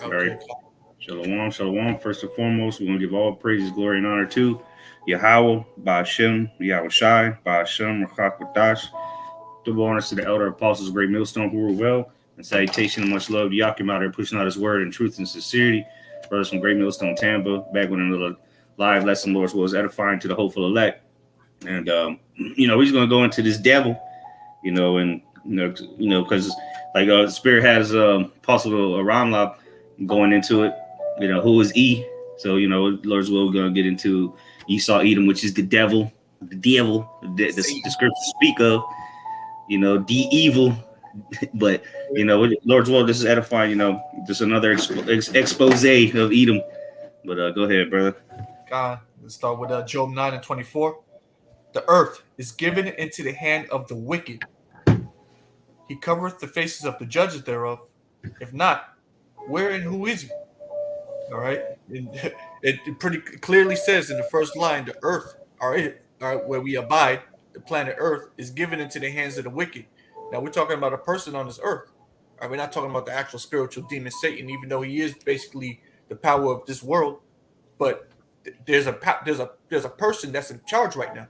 All right. Shalom, shalom. First and foremost, we're going to give all praises, glory, and honor to Yahweh, Ba'ashem, Yahweh Shai, Ba'ashem, Rachak double honors to the elder apostles of Great Millstone who were well, and salutation and much love to Yakim out there pushing out his word in truth and sincerity. Brothers from Great Millstone, Tampa, back with another live lesson, Lord, as well as edifying to the hopeful elect. And, we're just going to go into this devil, and, because like Spirit has Apostle Ramla going into it, who is E. So, Lord's will, we're going to get into Esau, Edom, which is the devil, the scriptures speak of, the evil. But, Lord's will, this is edifying, just another expose of Edom. But go ahead, brother. Let's start with Job 9:24. The earth is given into the hand of the wicked. He covereth the faces of the judges thereof. If not, where and who is he? All right. It pretty clearly says in the first line, the earth, all right, where we abide, the planet Earth, is given into the hands of the wicked. Now we're talking about a person on this earth. All right, we're not talking about the actual spiritual demon Satan, even though he is basically the power of this world. But there's a person that's in charge right now.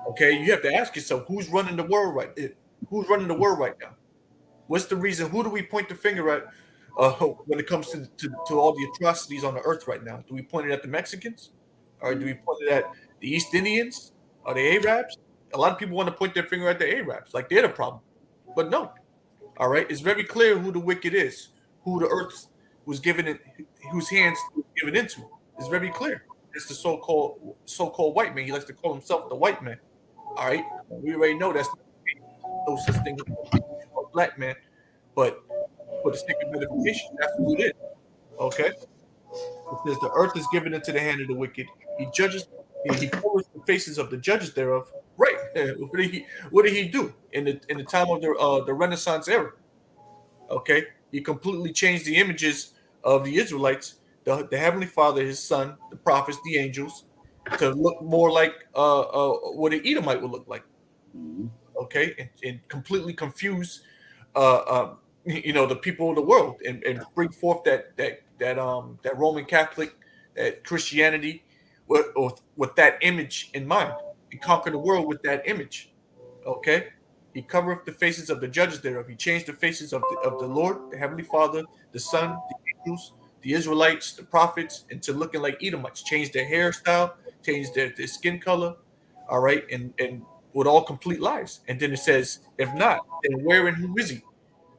Okay, you have to ask yourself, who's running the world right now? Who's running the world right now? What's the reason? Who do we point the finger at when it comes to all the atrocities on the earth right now? Do we point it at the Mexicans? Or do we point it at the East Indians or the Arabs? A lot of people want to point their finger at the Arabs, like they're the problem. But no. All right, it's very clear who the wicked is, who the earth was given in, whose hands was given into. It's very clear. It's the so-called white man. He likes to call himself the white man. All right, we already know that's no such thing as a black man, but for the sake of edification, that's who it is. Okay, it says the earth is given into the hand of the wicked. He judges. He covers the faces of the judges thereof. Right. What did he do in the time of the Renaissance era? Okay, he completely changed the images of the Israelites, the Heavenly Father, His Son, the prophets, the angels, to look more like what an Edomite would look like. Okay, and completely confuse the people of the world and bring forth that Roman Catholic, that Christianity with that image in mind, and conquer the world with that image. Okay, he covereth the faces of the judges thereof. He changed the faces of the Lord, the Heavenly Father, the Son, the angels, the Israelites, the prophets, into looking like Edomites. Changed their hairstyle, changed their skin color. All right, and with all complete lies. And then it says, if not, then where and who is he?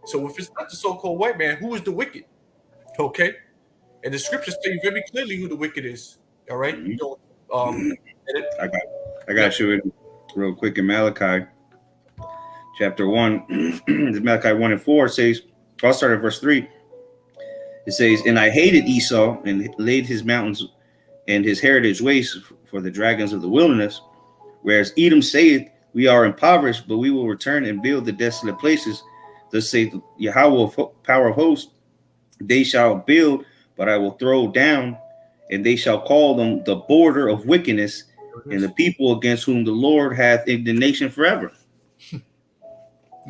So if it's not the so-called white man, who is the wicked? Okay, and the scriptures tell you very clearly who the wicked is. All right, you don't. I got you in real quick in Malachi chapter 1. Malachi 1:4 says, I'll start at verse 3. It says, and I hated Esau and laid his mountains and his heritage waste for the dragons of the wilderness. Whereas Edom saith, we are impoverished, but we will return and build the desolate places. Thus saith Yahweh, power of hosts, they shall build, but I will throw down, and they shall call them the border of wickedness, and the people against whom the Lord hath indignation forever. You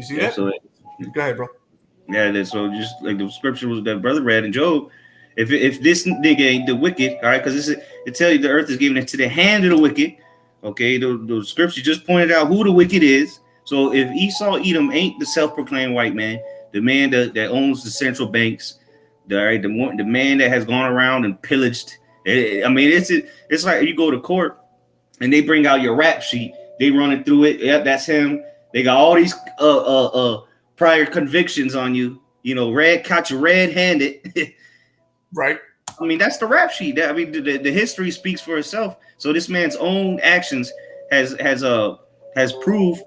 see that? So, go ahead, bro. Yeah, so just like the scripture was that brother read in Job, if this nigga ain't the wicked, all right, because it tell you the earth is given into the hand of the wicked. Okay, the scripture just pointed out who the wicked is. So if Esau Edom ain't the self-proclaimed white man, the man that owns the central banks, the man that has gone around and pillaged. It's like you go to court and they bring out your rap sheet, they run it through it. Yep, that's him. They got all these prior convictions on you. Caught you red-handed. Right. I mean, that's the rap sheet. The history speaks for itself. So this man's own actions has proved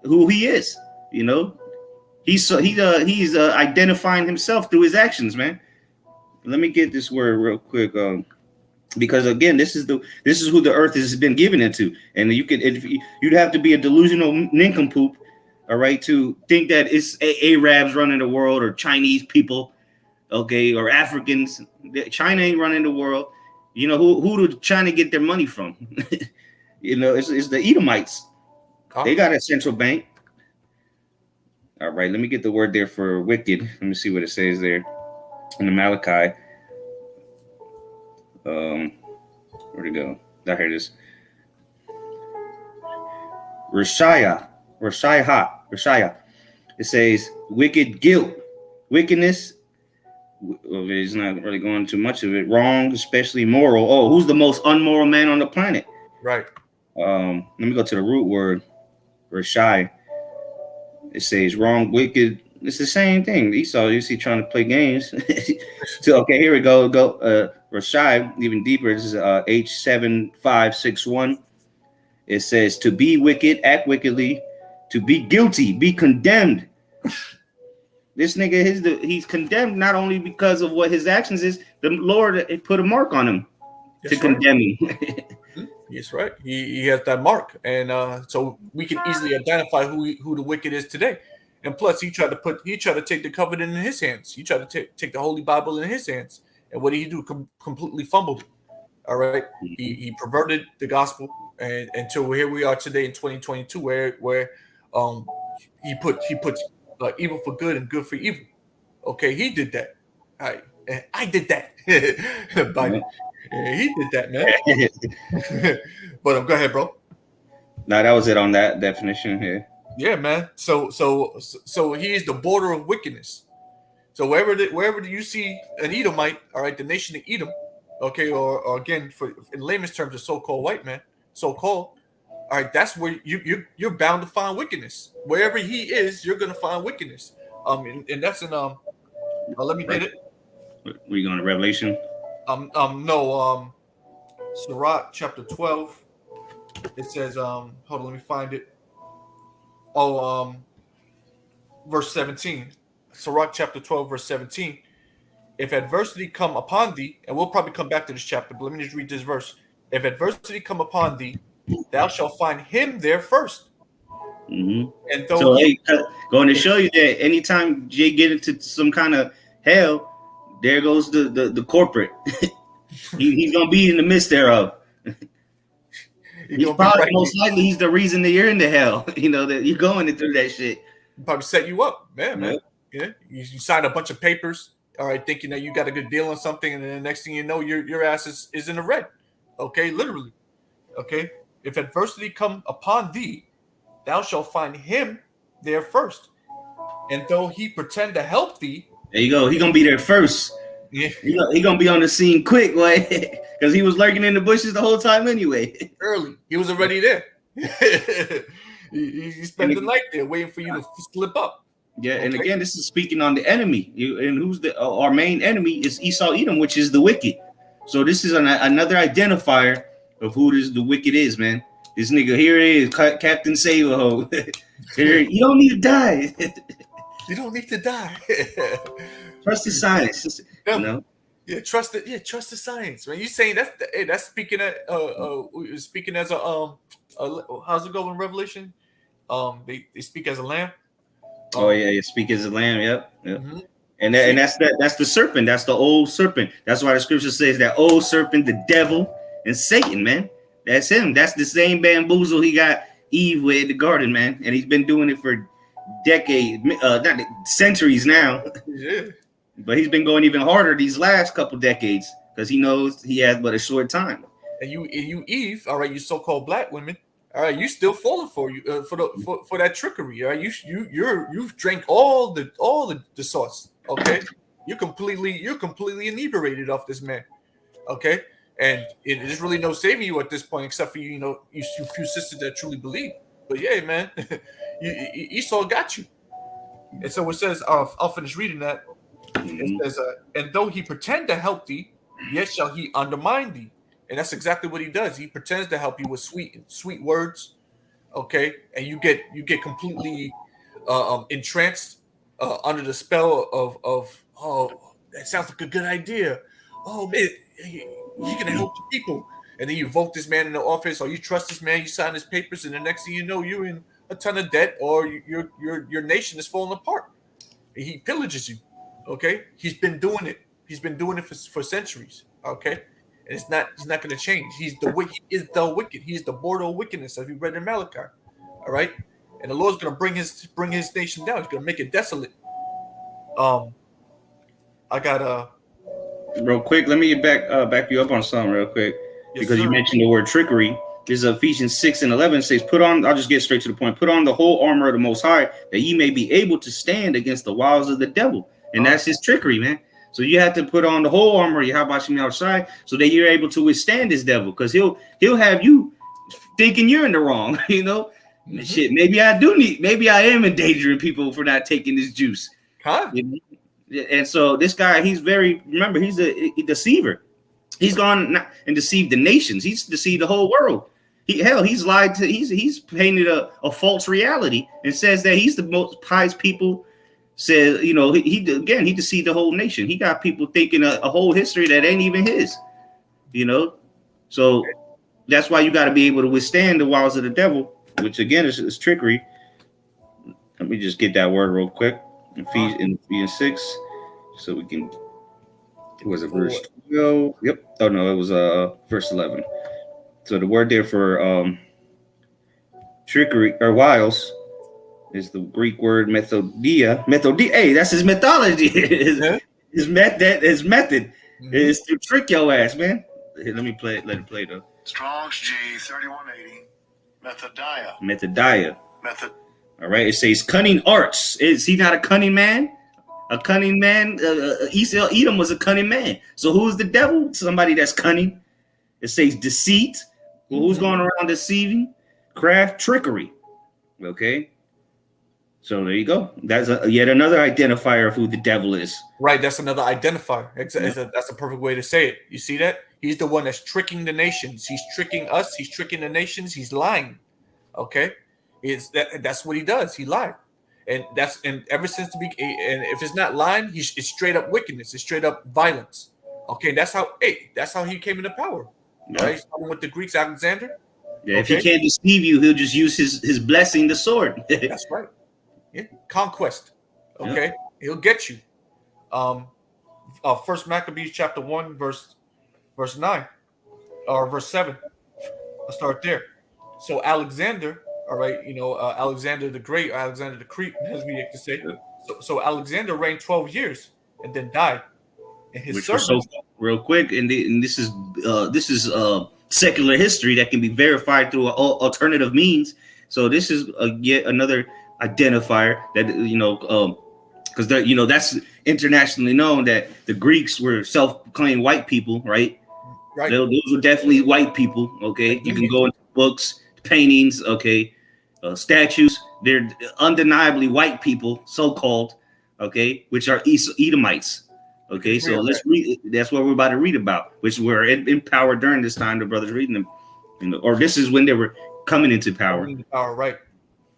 who he is. He's identifying himself through his actions, man. Let me get this word real quick, because again, this is who the earth has been given into, and you'd have to be a delusional nincompoop, all right, to think that it's Arabs running the world or Chinese people. Okay, or Africans. China ain't running the world. Who do China get their money from? It's the Edomites. They got a central bank. All right, let me get the word there for wicked. Let me see what it says there. in the Malachi. Um, where'd it go? I hear this. Rishaya. It says wicked guilt, wickedness. Well, it's not really going too much of it. Wrong, especially moral. Oh, who's the most unmoral man on the planet? Right. Let me go to the root word, Rishai. It says wrong, wicked. It's the same thing. Esau, you see, trying to play games. So okay, here we go. Rashai, even deeper. This is H7561. It says to be wicked, act wickedly, to be guilty, be condemned. This nigga, he's condemned not only because of what his actions is. The Lord put a mark on him to condemn him. Yes, right. He has that mark, and so we can easily identify who the wicked is today. And plus, he tried to take the covenant in his hands. He tried to take the Holy Bible in his hands, and what did he do? Completely fumbled it. All right, he perverted the gospel, and until here we are today in 2022, where he put evil for good and good for evil. Okay, he did that. I did that. Biden. Yeah, he did that, man. But go ahead, bro. No, that was it on that definition here. Yeah, man. So he is the border of wickedness. So wherever you see an Edomite, all right, the nation of Edom, okay, or again, in layman's terms, a so-called white man, so-called, all right, that's where you're bound to find wickedness. Wherever he is, you're gonna find wickedness. And that's in let me get it. We going to Revelation? No, Sirach chapter 12. It says, hold on, let me find it. Oh, verse 17. Sirach chapter 12, verse 17. If adversity come upon thee, and we'll probably come back to this chapter, but let me just read this verse. If adversity come upon thee, thou shalt find him there first. Mm-hmm. And though so, going to show you that anytime Jay get into some kind of hell, there goes the corporate. He's gonna be in the midst thereof. He's probably most likely he's the reason that you're in the hell. You know that you're going through that shit. Probably set you up, man. Yeah, you sign a bunch of papers, all right, thinking that you got a good deal on something, and then the next thing you know, your ass is in the red. Okay, literally. Okay, if adversity come upon thee, thou shalt find him there first. And though he pretend to help thee, there you go. He gonna be there first. Yeah, he gonna be on the scene quick, way, because he was lurking in the bushes the whole time anyway. Early, he was already there. he spent the night there waiting for you to slip up. Yeah, okay. And again, this is speaking on the enemy. And who's our main enemy is Esau Edom, which is the wicked. So this is another identifier of who the wicked is, man. This nigga here it is, Captain Save-A-Ho. You don't need to die. You don't need to die. Trust the science, you know. Yeah, trust it. Yeah, trust the science, man. You saying that's speaking speaking as a how's it go in Revelation? They speak as a lamb. Speak as a lamb. Yep. Mm-hmm. And that's the serpent. That's the old serpent. That's why the scripture says that old serpent, the devil, and Satan, man. That's him. That's the same bamboozle he got Eve with in the garden, man. And he's been doing it for decades, not centuries now. Yeah. But he's been going even harder these last couple decades because he knows he has but a short time. And you Eve, all right, you so-called black women, all right, you still falling for that trickery, all right. You've drank all the sauce, okay. You're completely inebriated off this man, okay. And there's really no saving you at this point except for you few sisters that truly believe. But yeah, man, Esau got you. And so it says, I'll finish reading that. It says, and though he pretend to help thee, yet shall he undermine thee. And that's exactly what he does. He pretends to help you with sweet words, okay? And you get completely entranced under the spell of oh, that sounds like a good idea. Oh man, you're gonna help the people. And then you vote this man in the office, or you trust this man, you sign his papers, and the next thing you know, you're in a ton of debt, or your nation is falling apart. And he pillages you. Okay, he's been doing it. He's been doing it for centuries. Okay, and he's not going to change. He is the wicked. He's the border of wickedness, as we read in Malachi. All right, and the Lord's going to bring his nation down. He's going to make it desolate. I got Real quick, let me back you up on something real quick yes, because you sir. mentioned the word trickery. This is Ephesians 6:11 says, "Put on." I'll just get straight to the point. Put on the whole armor of the Most High, that ye may be able to stand against the wiles of the devil, and that's his trickery, man. So you have to put on the whole armor. How about you outside, so that you're able to withstand this devil, because he'll have you thinking you're in the wrong. Shit. Maybe I am endangering people for not taking this juice. Huh? You know? And so this guy, remember, he's a deceiver. He's gone and deceived the nations. He's deceived the whole world. He's lied to. He's painted a false reality and says that he's the most pious people. Says, he deceived the whole nation. He got people thinking a whole history that ain't even his. So that's why you got to be able to withstand the wiles of the devil, which again is trickery. Let me just get that word real quick. In Ephesians 6, so we can. Was it verse 12? Yep. Oh no, it was verse 11. So the word there for trickery or wiles is the Greek word methodia. Hey, that's his methodology. his method is to trick your ass, man. Here, let me play it. Let it play though. Strong's G 3180. Methodia. All right. It says cunning arts. Is he not a cunning man? A cunning man. Edom was a cunning man. So who's the devil? Somebody that's cunning. It says deceit. Well, who's going around deceiving? Craft, trickery. Okay. So there you go. That's yet another identifier of who the devil is. Right. That's another identifier. That's a perfect way to say it. You see that? He's the one that's tricking the nations. He's tricking us. He's tricking the nations. He's lying. Okay. That's what he does. He lied. And ever since the beginning, and if it's not lying, it's straight up wickedness. It's straight up violence. Okay. That's how he came into power. Yeah. Right. Starting with the Greeks, Alexander. Yeah. Okay. If he can't deceive you, he'll just use his blessing, the sword. That's right. Yeah, conquest. Okay, yep. He'll get you. First Maccabees chapter 1, verse 9 or verse 7. I'll start there. So Alexander, all right, Alexander the Great, or Alexander the Great, as we like to say. So Alexander reigned 12 years and then died. And his servants, real quick, and this is secular history that can be verified through alternative means. So this is yet another identifier that because that's internationally known that the Greeks were self-proclaimed white people, right? Those were definitely white people. Okay, you can go into books, paintings, okay, statues. They're undeniably white people, so-called, okay, which are Edomites. Okay, so let's read. That's what we're about to read about, which were in power during this time. The brothers reading them, or this is when they were coming into power. Right.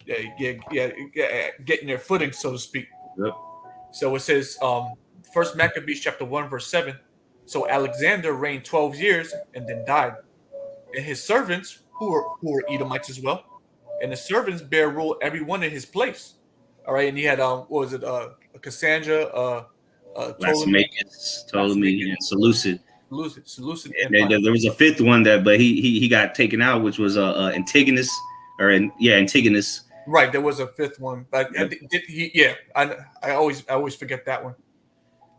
Yeah, getting their footing, so to speak. Yep. So it says, First Maccabees chapter 1, verse 7. So Alexander reigned 12 years and then died. And his servants, who were Edomites as well, and the servants bear rule every one in his place. All right, and he had Cassandra, Ptolemy, and Seleucid. And there was a fifth one that, but he got taken out, which was Antigonus. Antigonus. Right, there was a fifth one, but I always forget that one.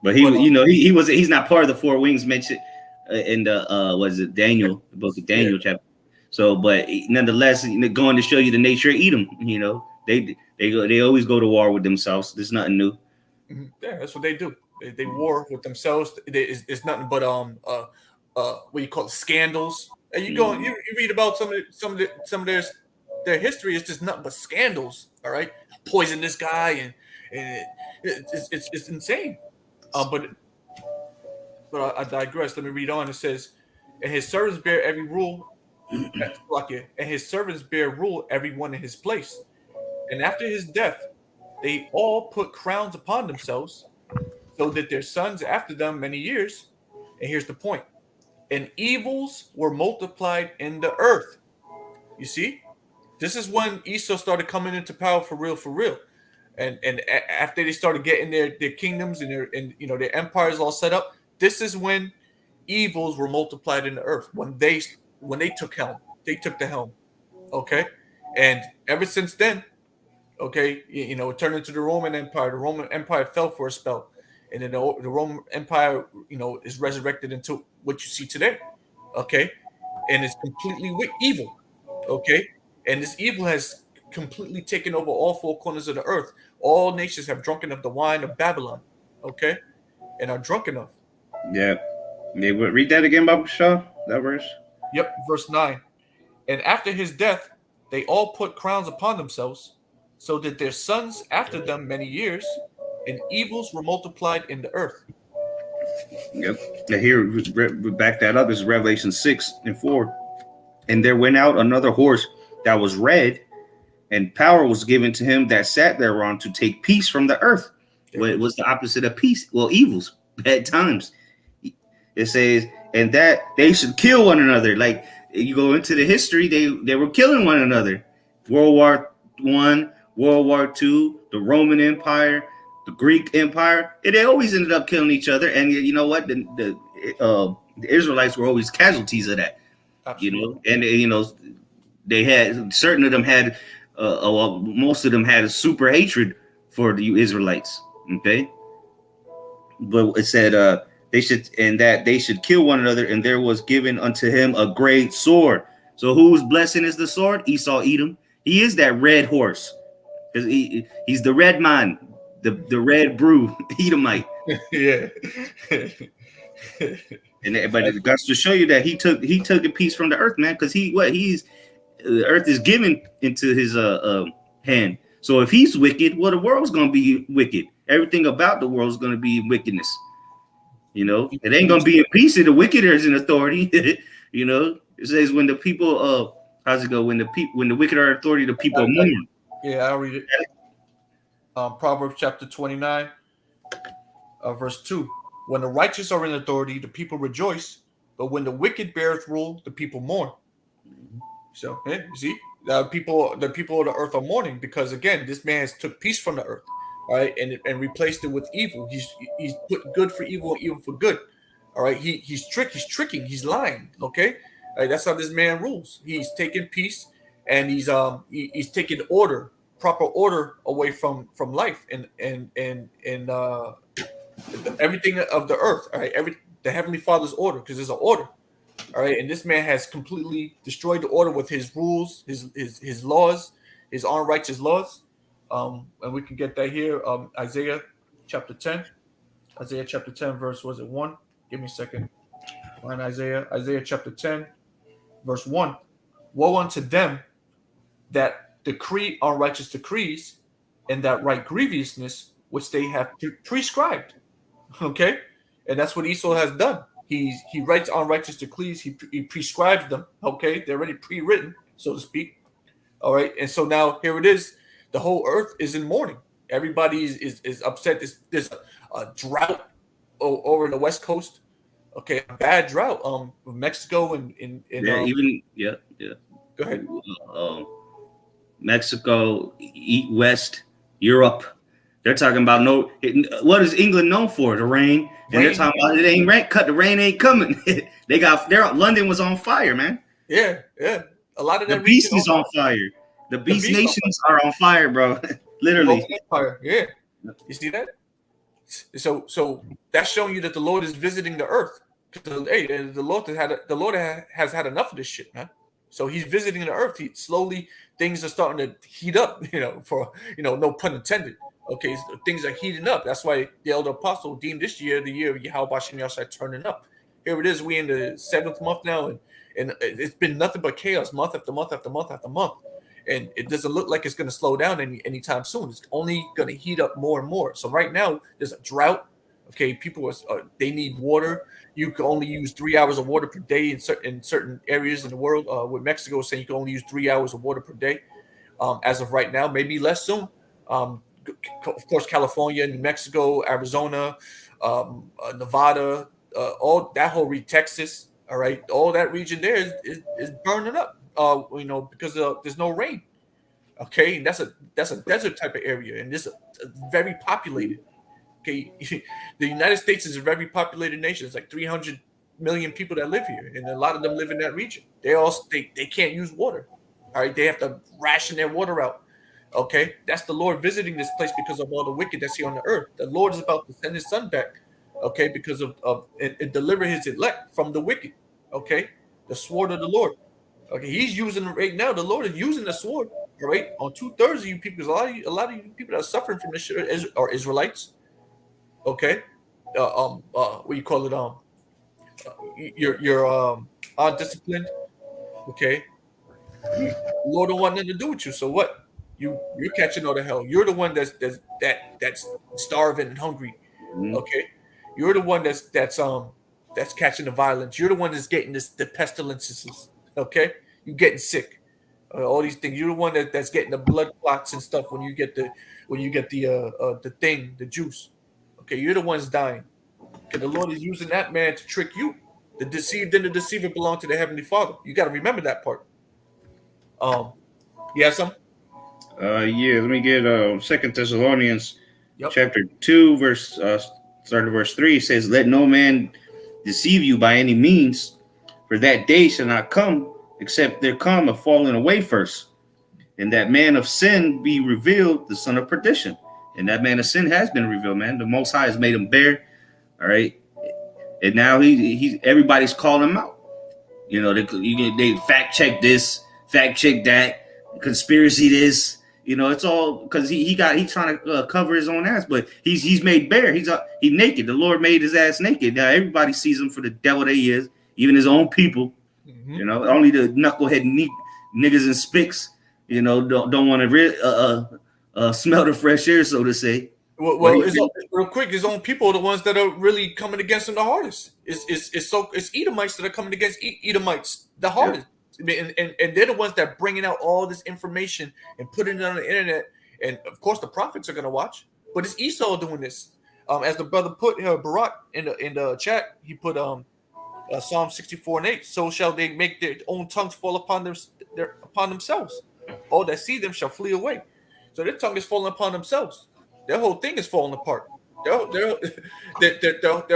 But he's not part of the four wings mentioned in the was it Daniel, the book of Daniel chapter. So, but nonetheless, going to show you the nature of Edom. They always go to war with themselves. There's nothing new. Yeah, that's what they do. They war with themselves. It's nothing but what you call it, scandals. And you read about some of their history. It's just nothing but scandals. All right, poison this guy, and it's insane. But I digress. Let me read on. It says, and his servants bear every rule. And his servants bear rule every one in his place. And after his death, they all put crowns upon themselves, so that their sons after them many years. And here's the point: and evils were multiplied in the earth. You see, this is when Esau started coming into power for real. And after they started getting their kingdoms and their empires all set up, this is when evils were multiplied in the earth. When they took the helm. Okay, and ever since then, okay, it turned into the Roman Empire. The Roman Empire fell for a spell, and then the Roman Empire, is resurrected into what you see today. Okay, and it's completely evil. Okay, and this evil has completely taken over all four corners of the earth. All nations have drunken of the wine of Babylon. Okay, and are drunk enough. Yeah. Yeah. Read that again, Baba Shaw. That verse. Yep, verse 9. And after his death, they all put crowns upon themselves, so that their sons after them many years, and evils were multiplied in the earth. Yep. And here, we back that up. This is Revelation 6:4. And there went out another horse that was red, and power was given to him that sat thereon to take peace from the earth. What was the opposite of peace? Well, evils, bad times. It says, and that they should kill one another. Like you go into the history, they were killing one another. World War I, World War II, the Roman Empire, the Greek Empire. And they always ended up killing each other. And you know what? The Israelites were always casualties of that. Absolutely. And they had certain of them had, most of them had a super hatred for the Israelites. Okay, but it said they should kill one another, and there was given unto him a great sword. So whose blessing is the sword? Esau, Edom. He is that red horse, because he's the red man, the red brew Edomite. Yeah. But it goes to show you that he took the peace from the earth, man, because the earth is given into his hand. So if he's wicked, well, the world's gonna be wicked. Everything about the world is gonna be wickedness. It ain't gonna be in peace if the wicked is in authority. It says when the people how's it go? When the wicked are in authority, the people mourn. Yeah, I'll read it. Proverbs chapter 29, verse 2. When the righteous are in authority, the people rejoice, but when the wicked beareth rule, the people mourn. So, you see, the people of the earth are mourning because, again, this man has took peace from the earth, all right, and replaced it with evil. He's put good for evil and evil for good, all right. He's tricking, he's lying. Okay, all right, that's how this man rules. He's taking peace and he's taking proper order away from life and everything of the earth. All right, the Heavenly Father's order, because there's an order. All right, and this man has completely destroyed the order with his rules, his laws, his unrighteous laws. And we can get that here. Isaiah chapter 10, verse, was it 1? Give me a second. Find Isaiah chapter 10, verse 1. Woe unto them that decree unrighteous decrees, and that write grievousness which they have prescribed. Okay, and that's what Esau has done. He writes unrighteous decrees. He prescribes them. Okay, they're already pre-written, so to speak. All right, and so now here it is. The whole earth is in mourning. Everybody is upset. There's a drought over the West Coast. Okay, a bad drought. Mexico and yeah. Go ahead. Mexico, West Europe. They're talking about what is England known for? The rain. And they're talking about it ain't rain. The rain ain't coming. London was on fire, man. Yeah. A lot of the beast is on fire. The beast nations are on fire, bro. Literally. Empire. Yeah. You see that? So that's showing you that the Lord is visiting the earth. Hey, the Lord has had enough of this shit, man. So he's visiting the earth. Things are starting to heat up, no pun intended. Okay, so things are heating up. That's why the elder apostle deemed this year the year of Yahweh Shem Yahshai turning up. Here it is. We in the 7th month now, and it's been nothing but chaos, month after month after month after month. And it doesn't look like it's going to slow down anytime soon. It's only going to heat up more and more. So right now, there's a drought. Okay, people they need water. You can only use 3 hours of water per day in certain areas in the world. With Mexico saying you can only use 3 hours of water per day, as of right now, maybe less soon. Of course, California, New Mexico, Arizona, Nevada, all that whole Texas. All right, all that region there is burning up. Because there's no rain. Okay, and that's a desert type of area, and this is very populated. Okay, the United States is a very populated nation. It's like 300 million people that live here, and a lot of them live in that region. They can't use water. All right, they have to ration their water out. Okay, that's the Lord visiting this place because of all the wicked that's here on the earth. The Lord is about to send his son back, okay, because of and deliver his elect from the wicked. Okay, the sword of the Lord. Okay, he's using it right now. The Lord is using the sword, all right, on 2/3 of you people. Because a lot of you people that are suffering from this shit are Israelites. Okay, what you call it? You're undisciplined. Okay, the Lord don't want nothing to do with you. So what? You're catching all the hell. You're the one that's starving and hungry. Mhm. Okay, you're the one that's catching the violence. You're the one that's getting the pestilences. Okay, you getting sick. All these things. You're the one that's getting the blood clots and stuff when you get the juice. Okay, you're the ones dying. Okay, the Lord is using that man to trick you. The deceived and the deceiver belong to the heavenly Father. You got to remember that part. You have some? Yeah, let me get Second Thessalonians Yep. chapter 2, start of verse 3. It says, "Let no man deceive you by any means, for that day shall not come, except there come a falling away first, and that man of sin be revealed, the son of perdition." And that man of sin has been revealed, man. The Most High has made him bare, all right? And now he everybody's calling him out. You know, they fact check this, fact check that, conspiracy this. You know, it's all because he's trying to cover his own ass, but he's made bare. He's naked. The Lord made his ass naked. Now everybody sees him for the devil that he is, even his own people. Mm-hmm. You know, only the knucklehead niggas and spicks, you know, don't want to smell the fresh air, so to say. Well, real quick, his own people are the ones that are really coming against him the hardest. It's Edomites that are coming against Edomites the hardest. Yeah. And they're the ones that are bringing out all this information and putting it on the internet. And of course, the prophets are going to watch. But it's Esau doing this. As the brother put Barak in the chat, he put Psalm 64:8. So shall they make their own tongues fall upon themselves. All that see them shall flee away. So their tongue is falling upon themselves. Their whole thing is falling apart. Their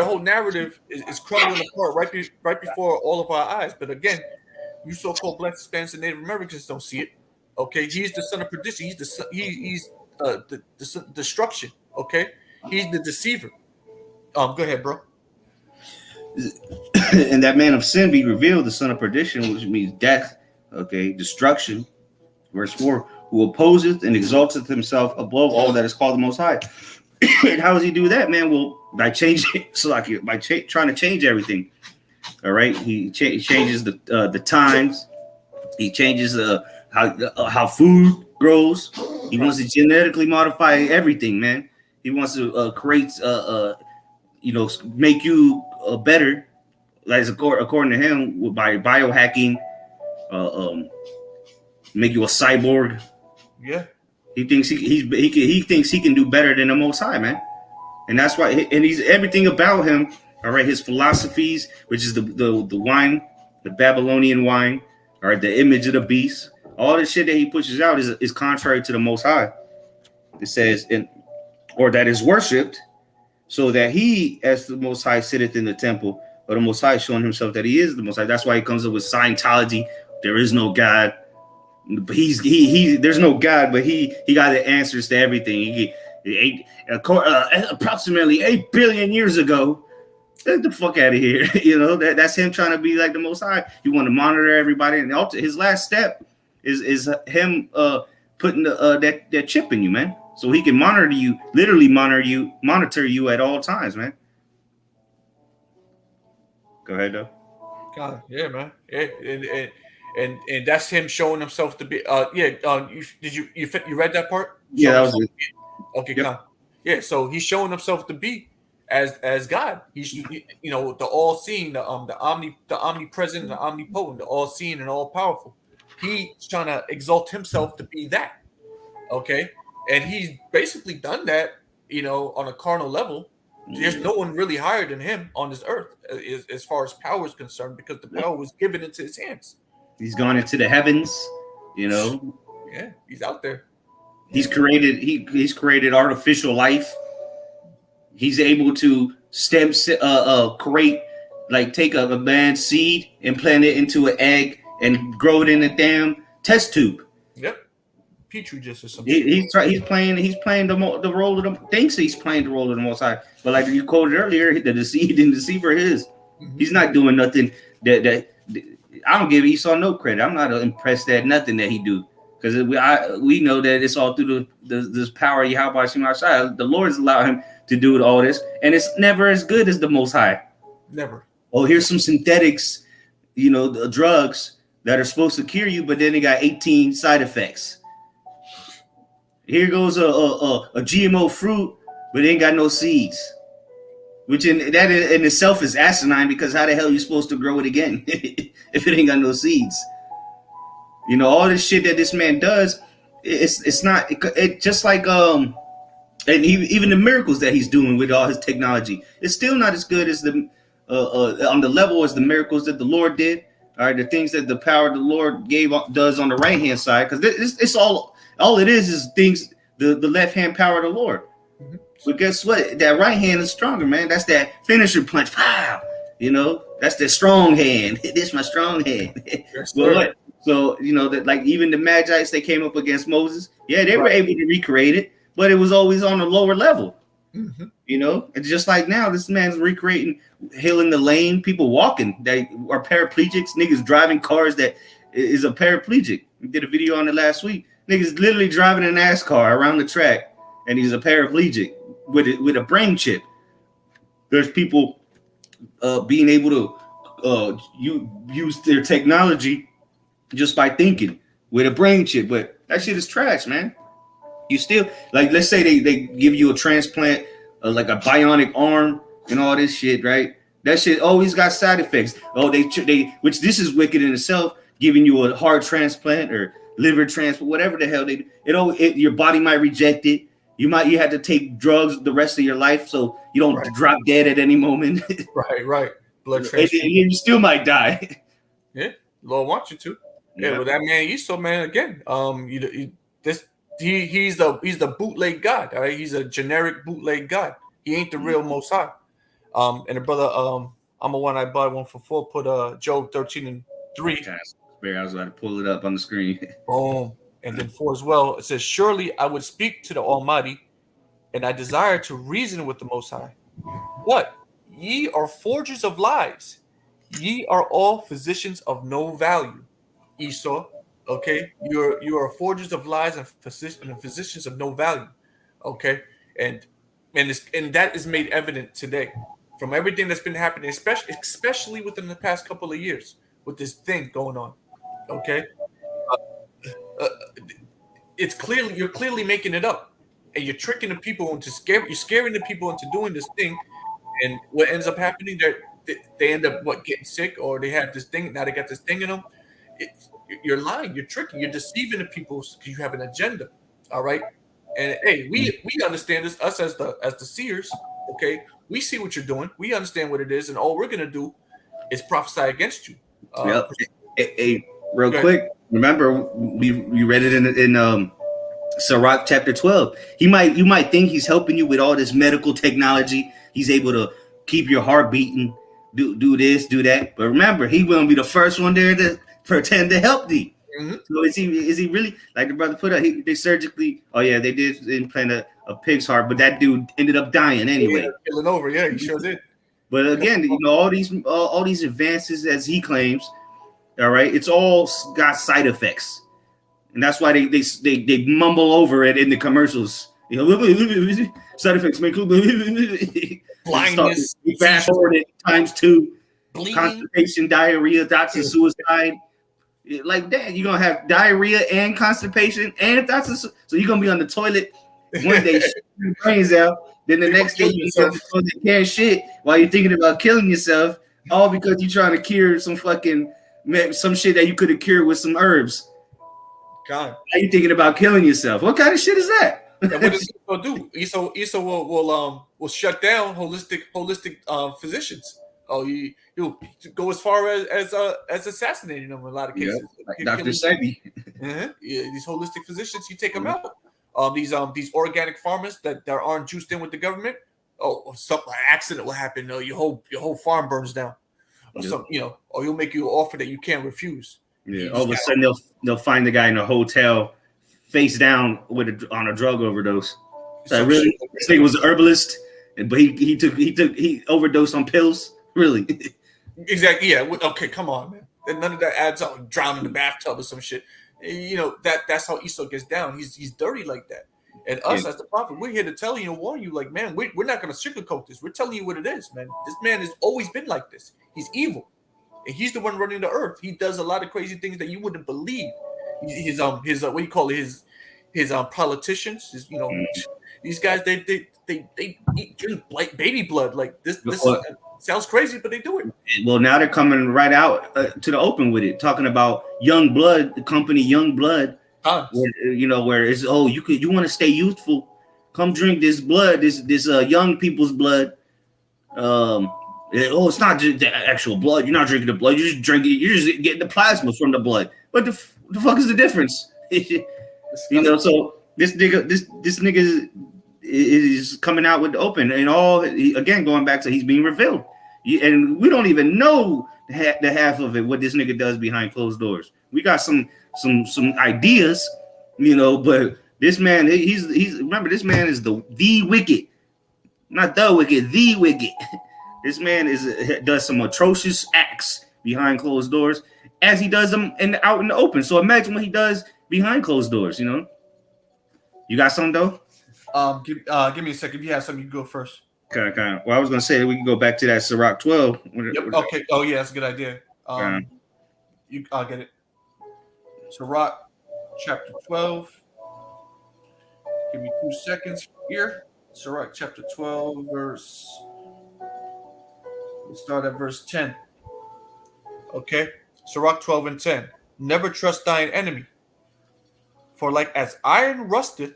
whole narrative is crumbling apart right before all of our eyes. But again, you so-called Black Hispanics and Native Americans don't see it. Okay, he's the son of perdition. He's the destruction. Okay, he's the deceiver. Go ahead, bro. And that man of sin be revealed, the son of perdition, which means death. Okay, destruction. Verse 4, who opposeth and exalteth himself above all that is called the Most High. And how does he do that, man? Well, by changing, trying to change everything. All right, he changes the times. He changes how food grows. He wants to genetically modify everything, man. He wants to create, make you better, as according to him, by biohacking, make you a cyborg. Yeah. He thinks he thinks he can do better than the Most High, man. And that's why, and he's everything about him. All right, his philosophies, which is the wine, the Babylonian wine, all right, the image of the beast, all the shit that he pushes out is contrary to the Most High. It says, or that is worshipped, so that he, as the Most High, sitteth in the temple, or the Most High showing himself that he is the Most High. That's why he comes up with Scientology. There is no God. But there's no God, but he got the answers to everything. Approximately 8 billion years ago. Get the fuck out of here. You know, that's him trying to be like the Most High. You want to monitor everybody, and his last step is him putting that chip in you, man, so he can literally monitor you at all times, man. Go ahead, though. God, yeah, man. Yeah, and that's him showing himself to be. You read that part? Yeah, that was it. Okay, yep. Yeah. So he's showing himself to be as God. He's the all-seeing, the omnipresent, the omnipotent, the all-seeing and all-powerful. He's trying to exalt himself to be that. Okay, and he's basically done that. On a carnal level. There's no one really higher than him on this earth as far as power is concerned, because the power was given into his hands. He's gone into the heavens, Yeah, he's out there. He's created artificial life. He's able to create, like, take a man's seed and plant it into an egg and grow it in a damn test tube. Yep. petri dish or some shit. He's playing the role of the thinks he's playing the role of the Most High, but like you quoted earlier, the deceiver is. Mhm. He's not doing nothing that I don't give Esau no credit. I'm not impressed at nothing that he do, because we know that it's all through this power of Yahweh Shema Shai. The Lord's allowed him to do all this, and it's never as good as the Most High. Never. Oh, here's some synthetics, the drugs that are supposed to cure you, but then they got 18 side effects. Here goes a GMO fruit, but it ain't got no seeds. Which in itself is asinine, because how the hell are you supposed to grow it again if it ain't got no seeds? All this shit that this man does, it's not it just like and even the miracles that he's doing with all his technology, it's still not as good as the on the level as the miracles that the Lord did. All right, the things that the power of the Lord does on the right hand side, because it's all it is things the left hand power of the Lord. Mhm. But guess what? That right hand is stronger, man. That's that finisher punch. Pow! That's the strong hand. This is my strong hand. Yes, Well, sir. so that, like, even the Magites, they came up against Moses. Yeah, they were able to recreate it, but it was always on a lower level. Mhm. It's just like now, this man's recreating healing the lame, people walking that are paraplegics, niggas driving cars that is a paraplegic. We did a video on it last week. Niggas literally driving an NASCAR around the track, and he's a paraplegic with a brain chip. There's people being able to use their technology just by thinking with a brain chip, but that shit is trash, man. You still, like, let's say they give you a transplant, like a bionic arm and all this shit, right? That shit always got side effects. Oh, they which this is wicked in itself, giving you a heart transplant or liver transplant, whatever the hell your body might reject it. You have to take drugs the rest of your life so you don't drop dead at any moment. Right. Blood and transfusion. you still might die. Yeah, Lord wants you to. Yeah, but that man Esau, man, again, he's the bootleg God. All right, he's a generic bootleg God. He ain't the real Most High. And the brother, I'm a one I bought 1 for 4. Put Job 13:3. I was about to pull it up on the screen. Boom. And then 4 as well. It says, "Surely I would speak to the Almighty, and I desire to reason with the Most High. But ye are forgers of lies. Ye are all physicians of no value." Esau, okay, you are forgers of lies and physicians of no value, okay, and that is made evident today from everything that's been happening, especially within the past couple of years with this thing going on, okay. Uh, it's you're clearly making it up, and you're tricking the people you're scaring the people into doing this thing, and what ends up happening, they end up getting sick, or they have this thing, now they got this thing in them. You're lying, you're tricking, you're deceiving the people because you have an agenda. All right. And hey, we understand this, us as the seers, okay, we see what you're doing, we understand what it is, and all we're gonna do is prophesy against you. Yep. Hey, real quick, remember we read it in Sirach chapter 12. You might think he's helping you with all this medical technology. He's able to keep your heart beating, do this, do that. But remember, he will be the first one there to pretend to help thee. Mm-hmm. So is he really, like the brother put up? They surgically. Oh yeah, they did implant a pig's heart, but that dude ended up dying anyway. Killing over, yeah, he sure did. But again, all these advances, as he claims, all right, it's all got side effects, and that's why they mumble over it in the commercials. Side effects make blindness, fast forward it ×2, bleeding, constipation, diarrhea, thoughts of suicide. Like that, you're gonna have diarrhea and constipation and thoughts of so you're gonna be on the toilet one day, shitting your brains out. Then the next day you can't shit while you're thinking about killing yourself, all because you're trying to cure some shit that you could have cured with some herbs. God, now you thinking about killing yourself? What kind of shit is that? And what does Esau do? Esau will shut down holistic physicians. Oh, he'll go as far as assassinating them in a lot of cases. Yep, like Dr. Sebi. Yeah, these holistic physicians, you take them out. These organic farmers that aren't juiced in with the government. Oh, some accident will happen. No, your whole farm burns down. Or something, or he'll make you an offer that you can't refuse. Yeah, all of a sudden they'll find the guy in a hotel face down on a drug overdose. So Some really, shit. this nigga was an herbalist, but he overdosed on pills. Really, Exactly. Yeah. Okay. Come on, man. And none of that adds up. Drown in the bathtub or some shit. That's how Esau gets down. He's dirty like that. And us Yeah. as the prophet, we're here to tell you and warn you, like, man, we're not going to sugarcoat this. We're telling you what it is, man. This man has always been like this. He's evil, and he's the one running the earth. He does a lot of crazy things that you wouldn't believe. His what do you call it? His politicians. These guys they eat like baby blood. Like this sounds crazy, but they do it. well, now they're coming right out to the open with it, talking about Young Blood, the company Young Blood. Where it's you want to stay youthful, come drink this blood, this young people's blood. It's not just the actual blood. You're not drinking the blood. You're just drinking. You're just getting the plasma from the blood. What the fuck is the difference? So this nigga is coming out with the open and all. Again, going back to he's being revealed, and we don't even know the half of it. What this nigga does behind closed doors. We got some ideas, but this man, he's remember, this man is the wicked, not the wicked, the wicked. This man does some atrocious acts behind closed doors, as he does them out in the open. So imagine what he does behind closed doors. You got something though? Give me a second. If you have something, you go first. Okay. Well, I was gonna say we can go back to that Sirach 12. Yep. Okay. Oh yeah, that's a good idea. I'll get it. Sirach chapter 12. Give me 2 seconds here. Sirach chapter 12, verse. Let's start at verse 10. Okay. Sirach 12 and 10. Never trust thine enemy, for like as iron rusteth,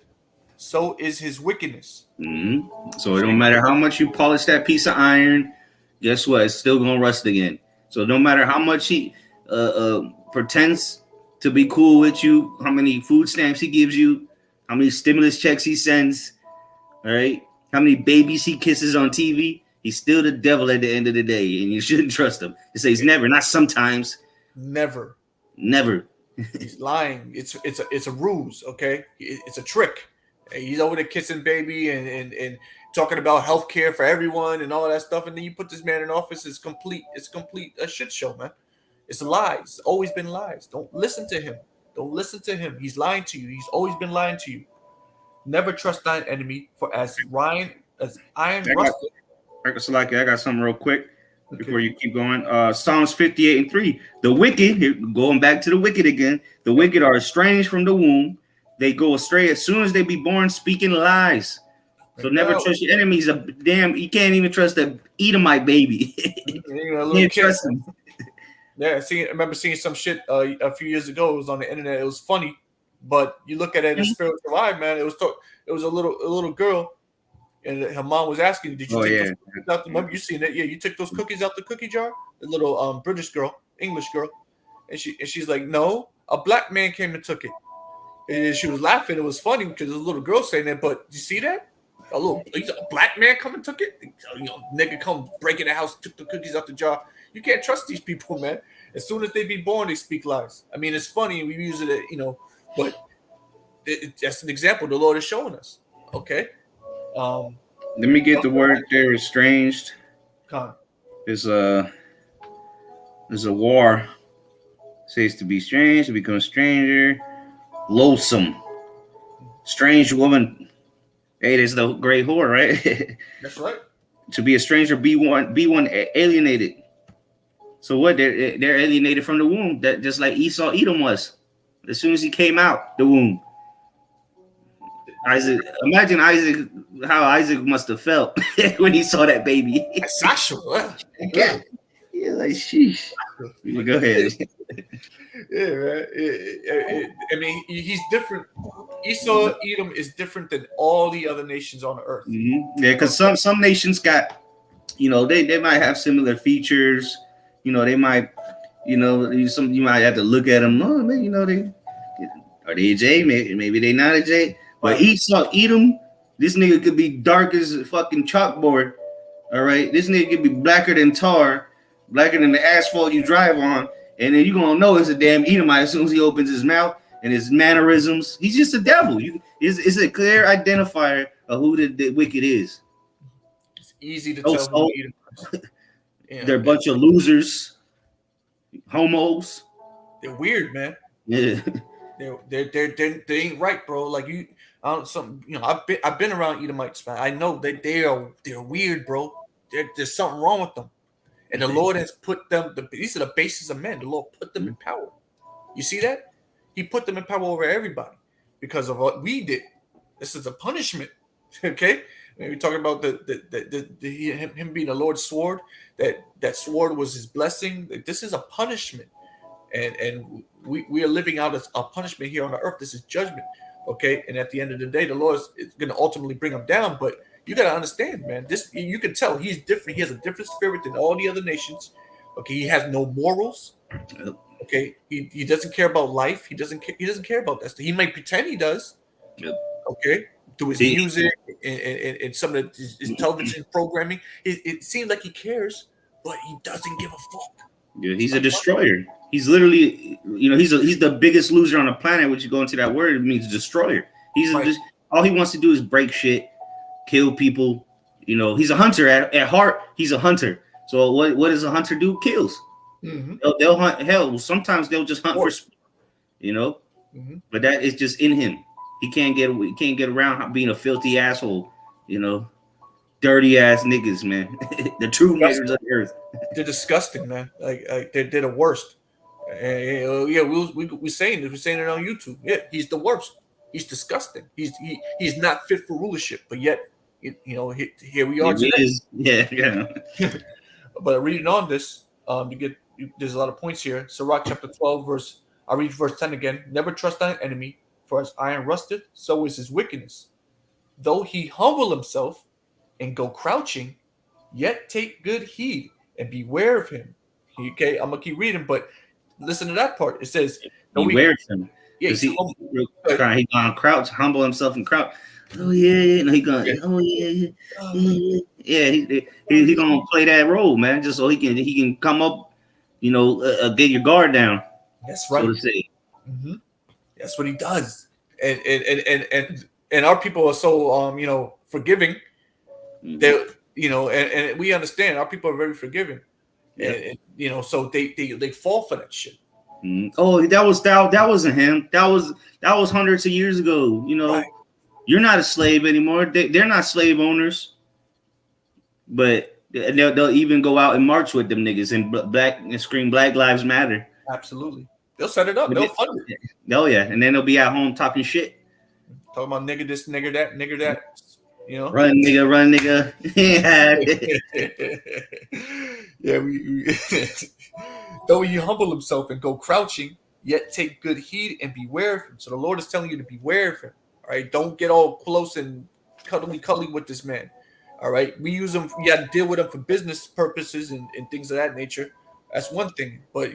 so is his wickedness. Mm-hmm. So it don't matter how much you polish that piece of iron, guess what? It's still gonna rust again. So no matter how much he pretends to be cool with you, how many food stamps he gives you, how many stimulus checks he sends, all right, how many babies he kisses on TV, he's still the devil at the end of the day, and you shouldn't trust him. He says never, not sometimes. Never. He's lying. It's a ruse, okay? It's a trick. He's over there kissing baby and talking about health care for everyone and all that stuff, and then you put this man in office. It's complete a shit show, man. It's lies. It's always been lies. Don't listen to him. He's lying to you. He's always been lying to you. Never trust thine enemy, for as iron rusted. I got something real quick before you keep going. Psalms 58 and 3. The wicked, going back to the wicked again, the wicked are estranged from the womb. They go astray as soon as they be born, speaking lies. So never trust your enemies. You can't even trust the Edomite baby. You can't trust him. Yeah, I remember seeing some shit a few years ago. It was on the internet. It was funny, but you look at it in a spiritual eye, man. It was a little girl, and her mom was asking, "Did you take those cookies out?" Remember you seen it? Yeah, you took those cookies out the cookie jar. The little British girl, English girl, and she's like, "No, a black man came and took it." And she was laughing. It was funny because there's a little girl saying that. But you see that? A black man come and took it. Nigga come break in the house, took the cookies out the jar. You can't trust these people, man. As soon as they be born, they speak lies. I mean, it's funny. We use it, but that's an example the Lord is showing us. Okay. Let me get the word there. Estranged. There's a war. It says to be strange, to become a stranger. Loathsome. Strange woman. Hey, there's the great whore, right? That's right. To be a stranger, be one alienated. So what? They're alienated from the womb. That just like Edom was. As soon as he came out the womb. Imagine how Isaac must have felt when he saw that baby. Sexual. Yeah, like sheesh. Go ahead. Yeah, man. I mean, he's different. Edom is different than all the other nations on the earth. Mm-hmm. Yeah, because some nations got, they might have similar features. They might, you might have to look at them. Oh, man, are they a J? Maybe they not a J. But Edom, this nigga could be dark as a fucking chalkboard. All right, this nigga could be blacker than tar, blacker than the asphalt you drive on, and then you gonna know it's a damn Edomite as soon as he opens his mouth. and his mannerisms. He's just a devil. It's a clear identifier of who the wicked is. It's easy to Oh, tell so- who Edom is. Yeah, They're a bunch of losers, homos. they're weird, man. Yeah. They ain't right, bro. Like you, I've been around Edomites, man. I know that they're weird, bro. There's something wrong with them, and the Lord has put them. These are the bases of men. The Lord put them in power. You see that? He put them in power over everybody because of what we did. This is a punishment. Okay, and we're talking about him being the Lord's sword. That sword was his blessing. This is a punishment, and we are living out a punishment here on the earth. This is judgment. Okay, and at the end of the day, the Lord is going to ultimately bring them down. But you got to understand, man. This you can tell he's different. He has a different spirit than all the other nations. Okay, he has no morals. Okay, he doesn't care about life. He doesn't care about that stuff. He might pretend he does. Yep. Okay, through his music and some of his television programming, it seems like he cares, but he doesn't give a fuck. Yeah, he's a destroyer. He's literally, he's the biggest loser on the planet. When you go into that word, it means destroyer. All he wants to do is break shit, kill people. He's a hunter at heart. He's a hunter. So what does a hunter do? Kills. Mm-hmm. They'll hunt. Hell, sometimes they'll just hunt for sport. Mm-hmm. But that is just in him. He can't get around being a filthy asshole. Dirty ass niggas, man. The true niggers of the earth. They're disgusting, man. Like they're the worst. And, yeah, we're saying this. We're saying it on YouTube. Yeah, he's the worst. He's disgusting. He's not fit for rulership. But yet, here we are today. Yeah. But reading on this, there's a lot of points here. Sirach chapter 12, I read verse 10 again. Never trust thine enemy, for as iron rusteth, so is his wickedness. Though he humble himself and go crouching, yet take good heed and beware of him. Okay, I'm gonna keep reading, but listen to that part. It says, beware of him. Yeah, he's gonna crouch, humble himself and crouch. Oh yeah. No, he gonna. Okay. Oh yeah. He gonna play that role, man, just so he can come up, get your guard down. That's right. So to say. Mm-hmm. That's what he does, and our people are so forgiving. Mm-hmm. And we understand our people are very forgiving. Yeah. And so they fall for that shit. Mm-hmm. Oh, that wasn't him. That was hundreds of years ago. Right. You're not a slave anymore. They're not slave owners, but they'll even go out and march with them niggas and scream Black Lives Matter. Absolutely. They'll set it up. They'll fund it. Oh yeah, and then they'll be at home talking shit. Talking about nigga this, nigga that, nigga that. Run nigga. Yeah, though he humble himself and go crouching, yet take good heed and beware of him. So the Lord is telling you to beware of him. All right, don't get all close and cuddly with this man. All right, we use him. You got to deal with him for business purposes and things of that nature. That's one thing. But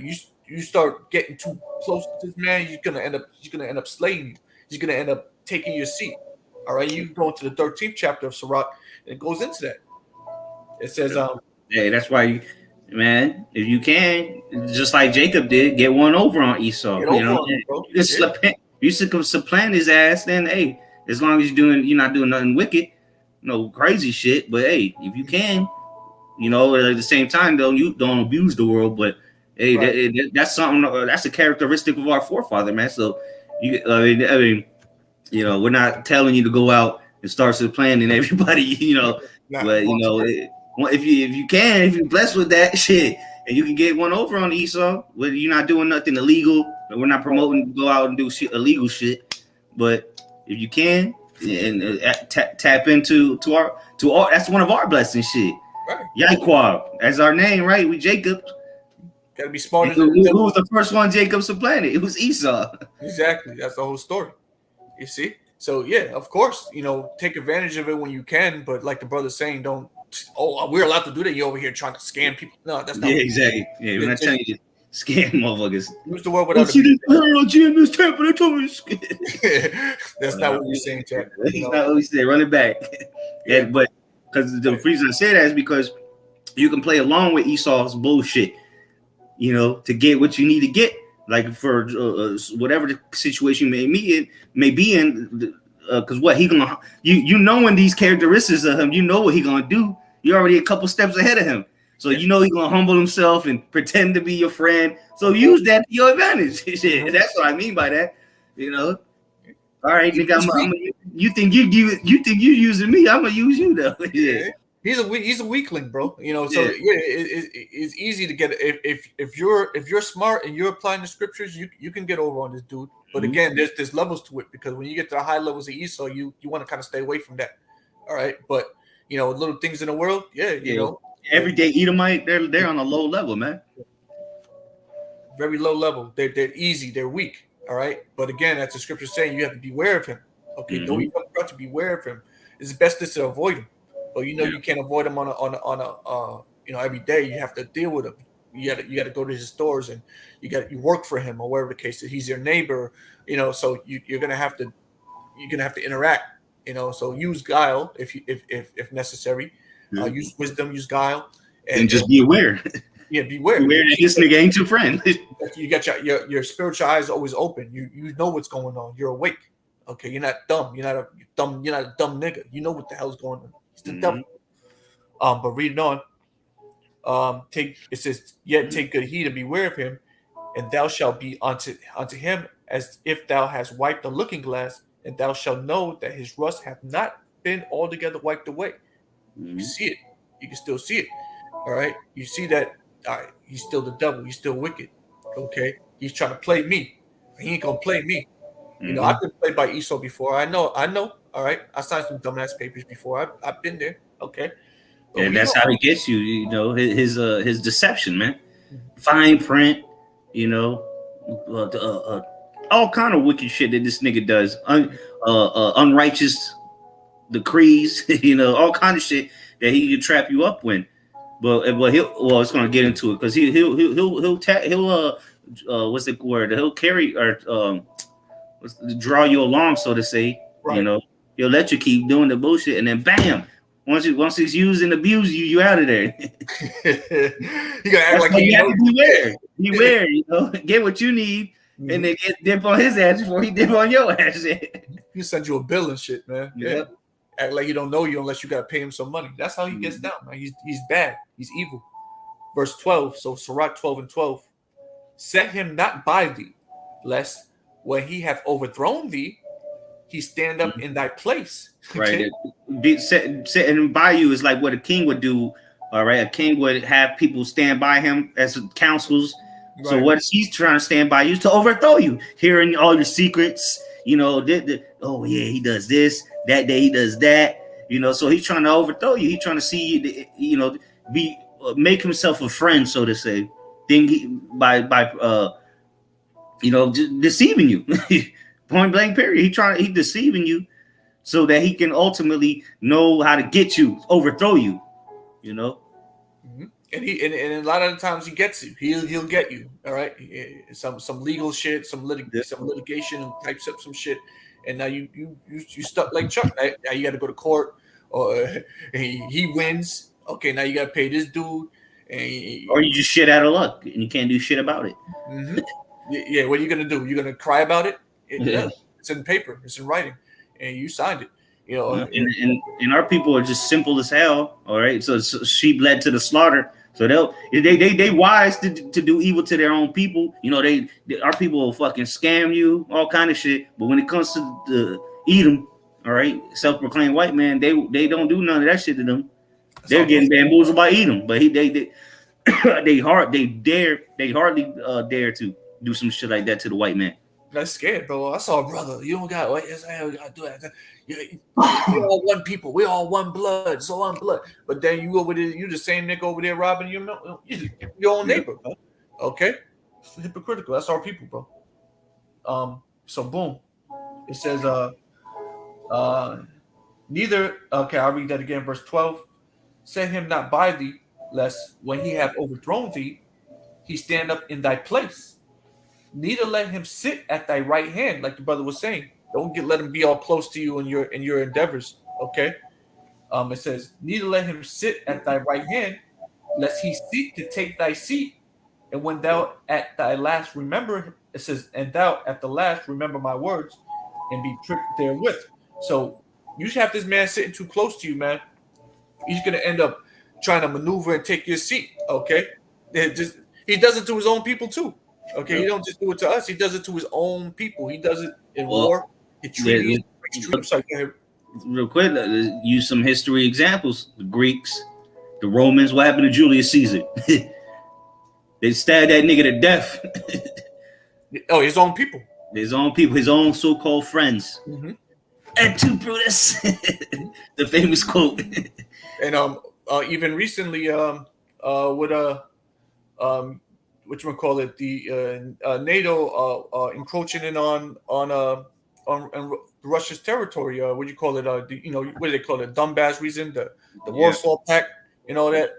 you start getting too close to this man, he's gonna end up slaying you. He's gonna end up taking your seat. All right, you go into the 13th chapter of Sirach, and it goes into that. It says, "Hey, that's why, man. If you can, just like Jacob did, get one over on Esau. You supplant his ass. Then, hey, as long as you're not doing nothing wicked, no crazy shit. But hey, if you can, at the same time, though, you don't abuse the world. But hey, right. That's something. That's a characteristic of our forefather, man. So we're not telling you to go out and start supplanting everybody, but if you're blessed with that shit and you can get one over on Esau, whether you're not doing nothing illegal, we're not promoting to go out and do illegal shit, but if you can and tap into our that's one of our blessings, shit. Right. Yaquab, that's our name, right? We Jacob. Gotta be smarter. Who was the first one Jacob supplanted? It was Esau. Exactly. That's the whole story. You see? So yeah, of course, take advantage of it when you can, but like the brother's saying, don't. Oh, we're allowed to do that. You're over here trying to scam people. No, that's not. Yeah, exactly. Yeah, we're not telling you to scam motherfuckers. Use the word without. GMS Tampa. They told me to scam. That's not what we're saying, Chad. That's not what we say. Run it back. Yeah, but because the reason I say that is because you can play along with Esau's bullshit, to get what you need to get. like for whatever the situation may be in. Because what he gonna you knowing these characteristics of him, you know what he gonna do. You're already a couple steps ahead of him, so you know he gonna humble himself and pretend to be your friend. So use that to your advantage. Shit, that's what I mean by that. You know. All right, nigga. You think you think you using me? I'm gonna use you though. Yeah. He's a weakling, bro. You know, so yeah, it's easy to get if you're smart and you're applying the scriptures, you can get over on this dude. But again, there's levels to it because when you get to the high levels of Esau, you want to kind of stay away from that. All right, but you know, little things in the world, you know, everyday Edomite, they're on a low level, man. Very low level. They're easy. They're weak. All right, but again, that's the scripture saying you have to beware of him. Okay, though you come across to beware of him, it's best to avoid him. But you know you can't avoid him on a you know every day. You have to deal with him. You got to go to his stores and you work for him or whatever the case is. He's your neighbor, you know. So you're gonna have to interact, you know. So use guile if necessary. Use wisdom, use guile, and just be aware. Yeah, beware. Beware that this nigga ain't your friend. You got your spiritual eyes always open. You know what's going on. You're awake. Okay, you're not dumb. You're not a dumb nigga. You know what the hell's going on. He's the devil. But reading on, it says, yet take good heed and beware of him, and thou shalt be unto him as if thou hast wiped a looking glass, and thou shalt know that his rust hath not been altogether wiped away. You can see it. You can still see it. All right. You see that he's still the devil. He's still wicked. Okay. He's trying to play me. He ain't gonna play me. You know, I've been played by Esau before. I know. All right. I signed some dumbass papers before. I've been there. Okay. And that's how he gets you. You know, his deception, man. Fine print. You know, all kind of wicked shit that this nigga does. Unrighteous decrees. You know, all kind of shit that he can trap you up with. But it's gonna get into it because he'll what's the word? He'll carry or draw you along, so to say. Right. You know, he'll let you keep doing the bullshit, and then bam, once he's used and abused you out of there. You gotta act like you have to beware. You know, get what you need, and then dip on his ass before he dip on your ass. He send you a bill and shit, man. Yeah. Act like he don't know you unless you gotta pay him some money. That's how he gets down, man. He's bad. He's evil. Verse 12. So Sirach 12 and 12. Set him not by thee, lest when he hath overthrown thee, he stand up in thy place. Right. Sitting by you is like what a king would do. All right. A king would have people stand by him as counsels. Right. So what he's trying to stand by you is to overthrow you, hearing all your secrets. You know, oh yeah, he does this. That day he does that. You know, so he's trying to overthrow you. He's trying to see you. You know, make himself a friend, so to say. Then by you know, deceiving you. Point blank. Period. He's deceiving you so that he can ultimately know how to get you, overthrow you. You know. And a lot of the times he gets you. He'll get you. All right. Some legal shit, some litigation, and types up some shit, and now you stuck like Chuck. Now you got to go to court, or he wins. Okay, now you got to pay this dude, or you just shit out of luck and you can't do shit about it. Yeah. What are you gonna do? You're gonna cry about it? It's in paper. It's in writing, and you signed it. You know, and our people are just simple as hell. All right, so sheep led to the slaughter. So they wise to do evil to their own people. You know, our people will fucking scam you, all kind of shit. But when it comes to the Edom, all right, self-proclaimed white man, they don't do none of that shit to them. They're getting bamboozled by Edom, but they hardly dare to do some shit like that to the white man. That's scared, bro. I saw a brother. You don't got what? You gotta do that. We all one people. We all one blood. So one blood. But then you over there, you the same nigga over there robbing your own neighbor. Bro. Okay, it's hypocritical. That's our people, bro. So boom, it says neither. Okay, I'll read that again. Verse 12. Set him not by thee, lest when he have overthrown thee, he stand up in thy place. Neither let him sit at thy right hand, like the brother was saying. Don't let him be all close to you in your endeavors. Okay. It says, neither let him sit at thy right hand, lest he seek to take thy seat, And when thou at thy last remember, it says, and thou at the last remember my words and be pricked therewith. So you have this man sitting too close to you, man. He's gonna end up trying to maneuver and take your seat. Okay, he does it to his own people too. Okay, Yep. he don't just do it to us. He does it to his own people. He does it in Well, war, in treaties. Real quick, use some history examples. The Greeks, the Romans. What happened to Julius Caesar? They stabbed that nigga to death. Oh, his own people. His own people, his own so-called friends. Mm-hmm. Et tu, Brutus? The famous quote. And even recently, with what you call it, the NATO encroaching in on Russia's territory. What do you call it? What do they call it? Donbass region, the Warsaw Pact, and all that.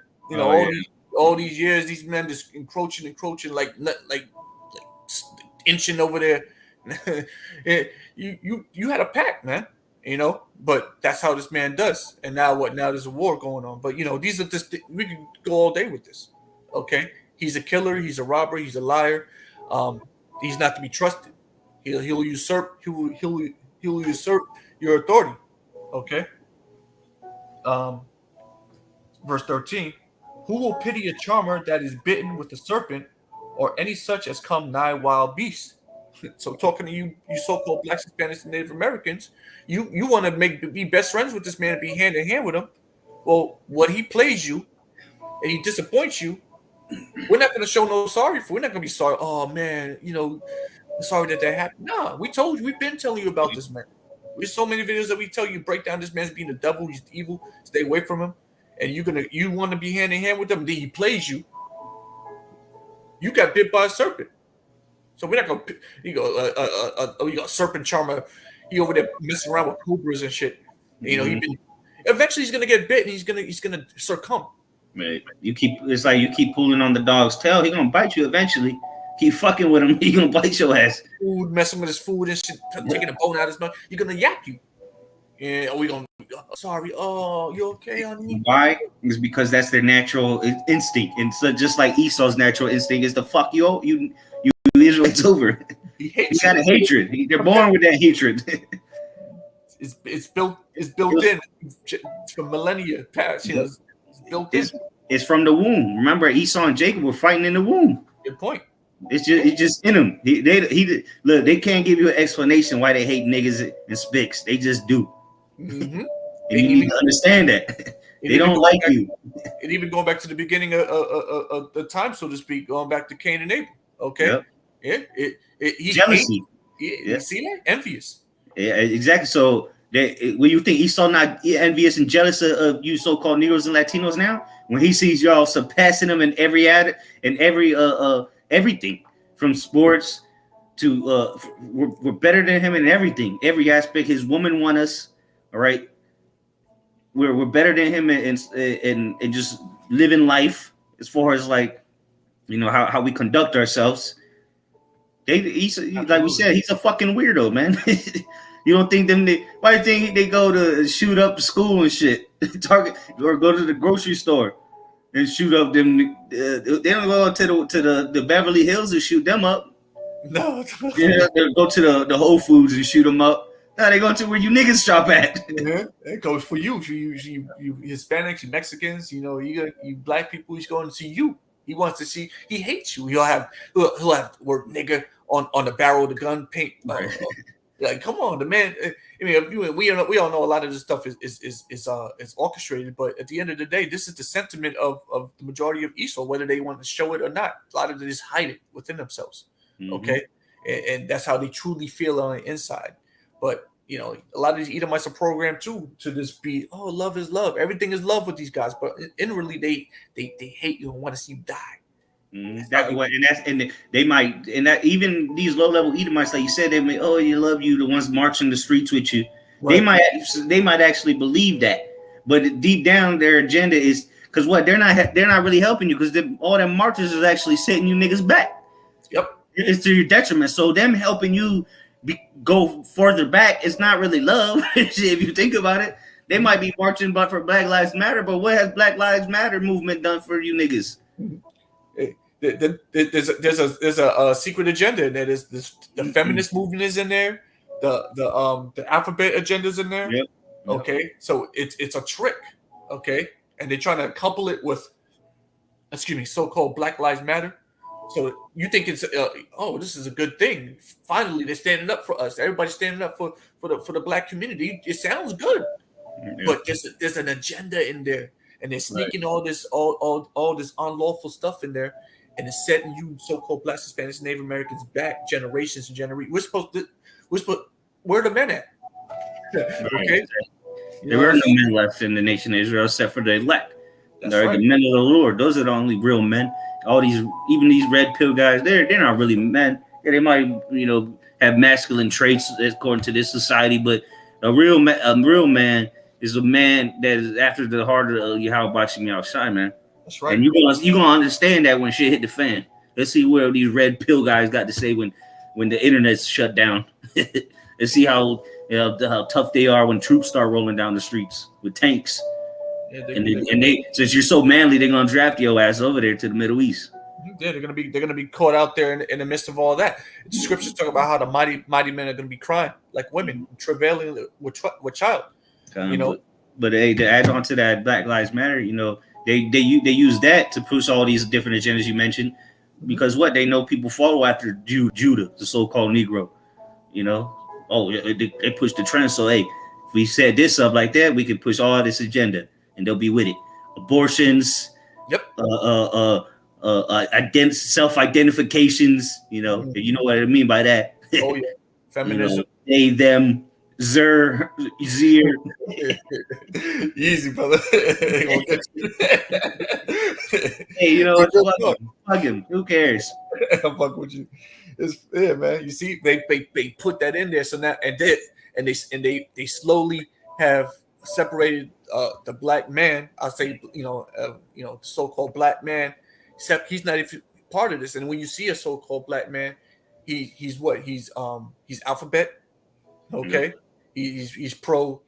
All these years, these men just encroaching, like inching over there. you had a pact, man. But that's how this man does. And now what? Now there's a war going on. But these are just we can go all day with this. Okay, he's a killer. He's a robber. He's a liar. He's not to be trusted. He'll usurp. He'll usurp your authority. Okay. Verse 13. Who will pity a charmer that is bitten with a serpent, or any such as come nigh wild beasts? So talking to you so-called blacks, Hispanics, and Native Americans, you want to be best friends with this man and be hand in hand with him. Well, when he plays you and he disappoints you, we're not going to show no sorry for. We're not going to be sorry. Oh man, sorry that happened. Nah, we told you. We've been telling you about this man. There's so many videos that we tell you break down this man's being the devil. He's evil. Stay away from him. And you want to be hand in hand with him. Then he plays you. You got bit by a serpent. So we're not gonna. You got a serpent charmer. He over there messing around with cobras and shit. Mm-hmm. Eventually he's gonna get bit and he's gonna succumb. Right. It's like you keep pulling on the dog's tail. He's gonna bite you eventually. Keep fucking with him. He's gonna bite your ass. Food, messing with his food and shit, taking the bone out of his mouth. You're gonna yap you. Yeah, we gonna. Sorry. Oh, you okay, honey? Why? It's because that's their natural instinct, and so just like Esau's natural instinct is to fuck you. Israelites over. He got a hatred. They're born with that hatred. It's built in. It's from millennia past. It's built in. It's from the womb. Remember, Esau and Jacob were fighting in the womb. Good point. It's just in them. Look. They can't give you an explanation why they hate niggas and spics. They just do. Mm-hmm. And you need to understand that. They don't like you. And even going back to the beginning of the time, so to speak, going back to Cain and Abel. Okay. Yep. Yeah, jealousy. You see that? Envious. Yeah, exactly. So when you think Esau not envious and jealous of you so-called Negroes and Latinos now, when he sees y'all surpassing them in every everything from sports to we're better than him in everything, every aspect. His woman won us. All right, we're better than him in just living life as far as like how we conduct ourselves. He's like we said, he's a fucking weirdo, man. You don't think why do you think they go to shoot up school and shit, Target, or go to the grocery store and shoot up them? They don't go to the Beverly Hills and shoot them up. No, yeah, they go to the Whole Foods and shoot them up. No, they go to where you niggas shop at. Yeah, it goes for you Hispanics, you Mexicans, you black people. He's going to see you. He wants to see. He hates you. He'll have word nigga on the barrel of the gun, paint. Like, come on, the man. I mean, we all know a lot of this stuff is orchestrated, but at the end of the day, this is the sentiment of the majority of Esau, whether they want to show it or not. A lot of it is hide it within themselves. Mm-hmm. Okay, and that's how they truly feel on the inside. But a lot of these Edomites are programmed too to just be, oh, love is love. Everything is love with these guys, but inwardly they hate you and want to see you die. They might, and that even these low level Edomites, like you said, they may, oh, you love you, the ones marching the streets with you. Right. They might actually believe that, but deep down their agenda is because they're not really helping you because all them marchers is actually setting you niggas back. Yep, it's to your detriment. So them helping you go further back, it's not really love. If you think about it, they might be marching for Black Lives Matter, but what has Black Lives Matter movement done for you niggas? There's a secret agenda in there. There's this, the feminist movement is in there. The alphabet agenda's in there. Yep. Yep. Okay, so it's a trick. Okay, and they're trying to couple it with, so-called Black Lives Matter. So you think it's this is a good thing. Finally, they're standing up for us. Everybody's standing up for the black community. It sounds good, but there's an agenda in there, and they're sneaking all this unlawful stuff in there, and it's setting you so-called Black, Hispanics, Native Americans back generations and generations. Where are the men at? Okay, there were no men left in the nation of Israel except for the elect. That's They're right. the men of the Lord. Those are the only real men. All these, even these red pill guys, they're not really men. Yeah, they might, have masculine traits according to this society, but a real man is a man that is after the heart of Yahweh Bashim outside, man. That's right. And you're gonna understand that when shit hit the fan. Let's see where these red pill guys got to say when the internet's shut down. Let's see how tough they are when troops start rolling down the streets with tanks. Yeah, And they since you're so manly, they're gonna draft your ass over there to the Middle East. Yeah, they're gonna be caught out there in the midst of all that. The scriptures talk about how the mighty men are gonna be crying like women, travailing with child. But hey, to add on to that, Black Lives Matter. They use that to push all these different agendas you mentioned, because they know people follow after Judah, the so-called Negro. They push the trend. So hey, if we set this up like that, we can push all this agenda, and they'll be with it. Abortions. Yep. Self-identifications. You know what I mean by that. Oh yeah. Feminism. They, them, Zer, Zir. Easy, brother. Hey, fuck him. Who cares? Fuck with you. Man. You see, they put that in there, so now they slowly have separated the black man. I say, so-called black man, except he's not even part of this. And when you see a so-called black man, he's what? He's alphabet. Okay. Mm-hmm. He's pro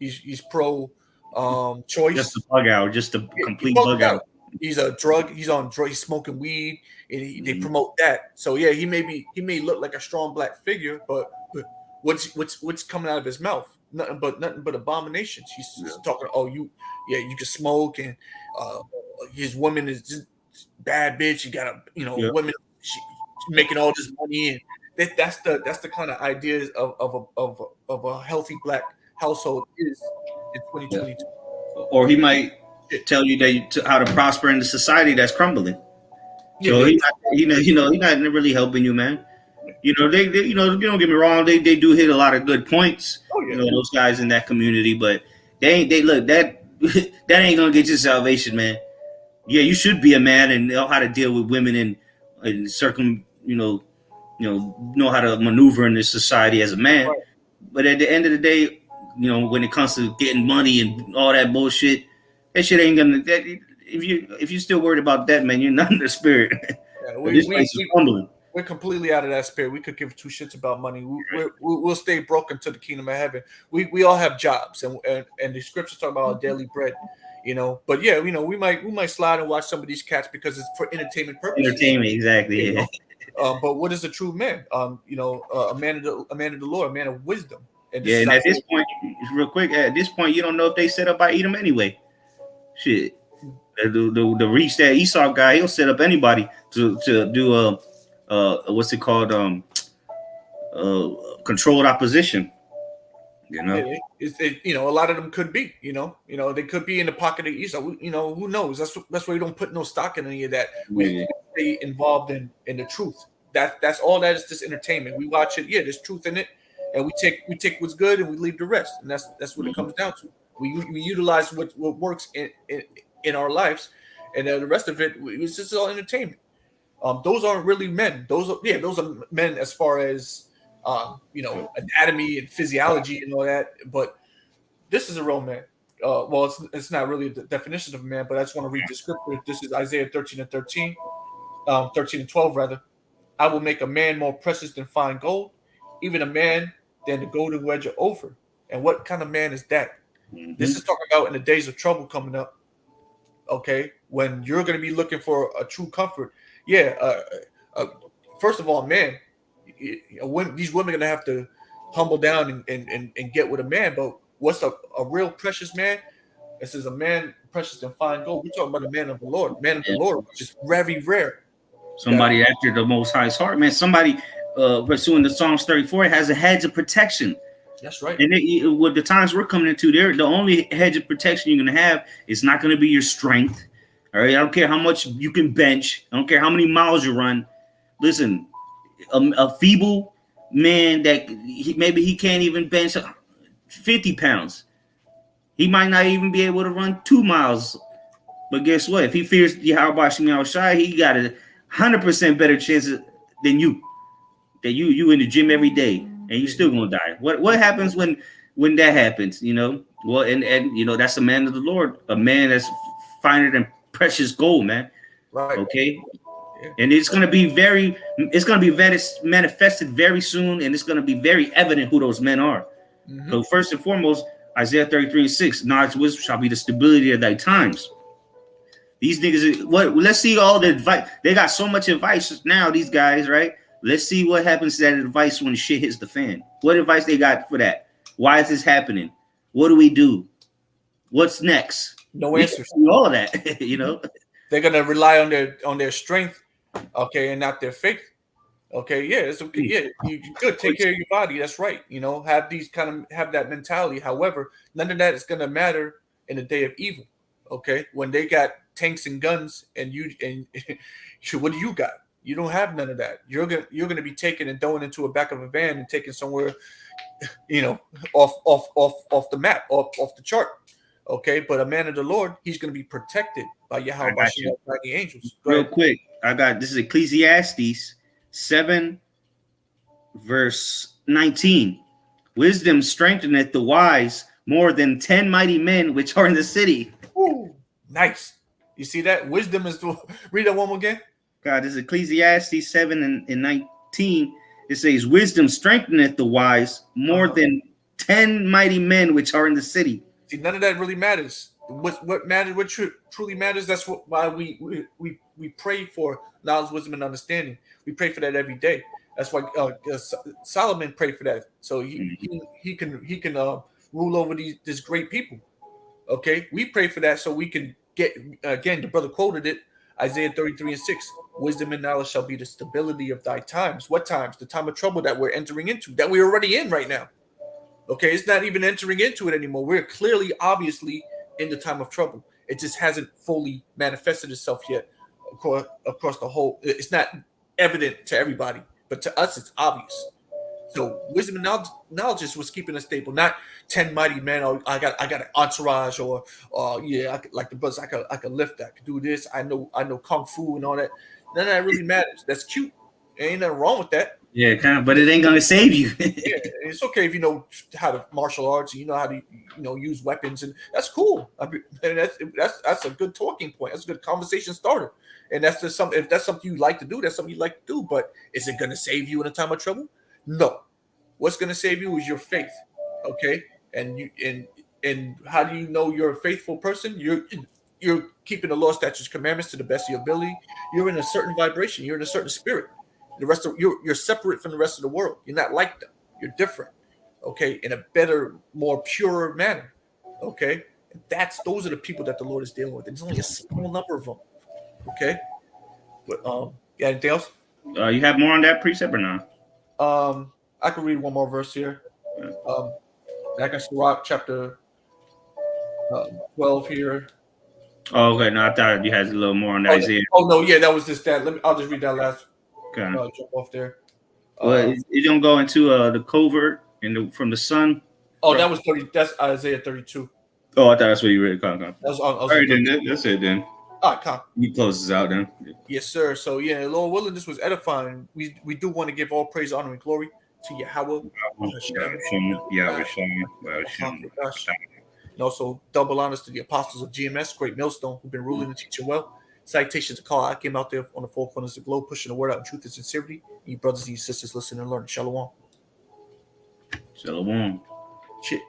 choice. Just a bug out, just a complete bug out. He's a drug. He's on drugs. He's smoking weed, and they promote that. So yeah, he may look like a strong black figure, but what's coming out of his mouth? Nothing but abominations. He's talking. Oh, you can smoke, and his woman is just bad bitch. You got women. She's making all this money, and that's the kind of ideas of a healthy black household is in 2022. Or he might tell you how to prosper in the society that's crumbling. So he's not really helping you, man. They don't get me wrong, they do hit a lot of good points. Oh, yeah. Those guys in that community, but they look that ain't gonna get you salvation, man. Yeah, you should be a man and know how to deal with women and know how to maneuver in this society as a man. Right. But at the end of the day, when it comes to getting money and all that bullshit, that shit ain't gonna. If you're still worried about that, man, you're not in the spirit. Yeah, this place is crumbling. We're completely out of that spirit. We could give two shits about money. We'll stay broke into the kingdom of heaven. We all have jobs, and the scriptures talk about our daily bread. But yeah, we might slide and watch some of these cats because it's for entertainment purposes. Entertainment, exactly. Yeah. But what is a true man? A man of the Lord, a man of wisdom. And at this point, real quick, you don't know if they set up by Edom anyway. Shit, the reach that Esau guy, he'll set up anybody to do what's it called? Controlled opposition. A lot of them could be. They could be in the pocket of Esau. Who knows? That's why we don't put no stock in any of that. We stay involved in the truth. That's all that is. This entertainment. We watch it. Yeah, there's truth in it, and we take what's good and we leave the rest. And that's what it comes down to. We utilize what works in our lives, and the rest of it it's just all entertainment. Those aren't really men. Those are men as far as anatomy and physiology and all that. But this is a real man. Well, it's not really the definition of a man, but I just want to read the scripture. This is Isaiah 13 and 12 rather. I will make a man more precious than fine gold, even a man than the golden wedge of Ophir. And what kind of man is that? Mm-hmm. This is talking about in the days of trouble coming up. Okay, when you're going to be looking for a true comfort, first of all, man, these women are going to have to humble down and get with a man. But what's a real precious man? This is a man precious than fine gold. We're talking about a man of the Lord. Man of the Lord, which is very rare. Somebody after the Most High's heart, man. Somebody pursuing the Psalms 34 has a hedge of protection. That's right. And with the times we're coming into, the only hedge of protection you're going to have is not going to be your strength. All right. I don't care how much you can bench. I don't care how many miles you run. Listen, a feeble man that maybe he can't even bench 50 pounds. He might not even be able to run 2 miles. But guess what? If he fears Yahweh Shem Shai, he got a 100% better chance than you. That you in the gym every day and you still gonna die. What happens when that happens? You know, well, and you know that's a man of the Lord, a man that's finer than precious gold, man. Right. Okay. Yeah. And it's gonna be manifested very soon, and it's gonna be very evident who those men are. Mm-hmm. So first and foremost, Isaiah 33:6, knowledge wisdom shall be the stability of thy times. These niggas, let's see all the advice. They got so much advice now, these guys, right? Let's see what happens to that advice when shit hits the fan. What advice they got for that? Why is this happening? What do we do? What's next? No answers. All of that, you know. They're gonna rely on their strength, okay, and not their faith. Okay, yeah, it's okay. Yeah, you could take care of your body. That's right. You know, have that mentality. However, none of that is gonna matter in the day of evil. Okay, when they got tanks and guns, and what do you got? You don't have none of that. You're gonna be taken and thrown into a back of a van and taken somewhere, you know, off the map, off the chart. Okay, but a man of the Lord, he's gonna be protected by Yahweh by the angels. Real quick, this is Ecclesiastes 7, verse 19. Wisdom strengtheneth the wise more than 10 mighty men which are in the city. Ooh, nice. You see that? Wisdom is read that one more again. God, this is Ecclesiastes 7 and 19. It says, wisdom strengtheneth the wise more than 10 mighty men which are in the city. See, none of that really matters. What matters, what truly matters, that's why we pray for knowledge, wisdom, and understanding. We pray for that every day. That's why Solomon prayed for that. So he can rule over these great people. Okay, we pray for that so we can get, again, the brother quoted it, Isaiah 33:6. Wisdom and knowledge shall be the stability of thy times. What times? The time of trouble that we're entering into, that we're already in right now. Okay, it's not even entering into it anymore. We're clearly, obviously, in the time of trouble. It just hasn't fully manifested itself yet across the whole. It's not evident to everybody, but to us, it's obvious. So wisdom and knowledge is what's keeping us stable, not 10 mighty men. Or I got an entourage, or like the brothers, I could lift that, I could do this. I know kung fu and all that. None of that really matters. That's cute. Ain't nothing wrong with that. Yeah, kind of, but it ain't gonna save you. Yeah, it's okay if you know how to martial arts and you know how to use weapons, and that's cool. I mean, and that's a good talking point. That's a good conversation starter. And that's just something. If that's something you like to do, that's something you like to do. But is it gonna save you in a time of trouble? No. What's gonna save you is your faith. Okay, and how do you know you're a faithful person? You're keeping the law, statutes, commandments to the best of your ability. You're in a certain vibration. You're in a certain spirit. The rest of you're separate from the rest of the world. You're not like them. You're different. Okay, in a better, more pure manner. Okay, and those are the people that the Lord is dealing with. There's only a small number of them. Okay, but anything else? You have more on that precept or not? I can read one more verse here. Back in Sirach chapter 12 here. Oh, okay. No, I thought you had a little more on that. Isaiah. Oh no, yeah, that was just that. I'll just read that last. Okay. Jump off there. Well, it don't go into the covert from the sun. Oh, that was 30. That's Isaiah 32. Oh, I thought that's what you read. All right, then that's it then. All right, come. You close this out then. Yes, sir. So yeah, Lord willing, this was edifying. We do want to give all praise, honor, and glory to Yahweh. And also double honors to the apostles of GMS, Great Millstone, who've been ruling and teaching well. Citations to call. I came out there on the four corners of the globe, pushing the word out in truth and sincerity. You brothers and sisters, listen and learn. Shalom. Shalom. Shit.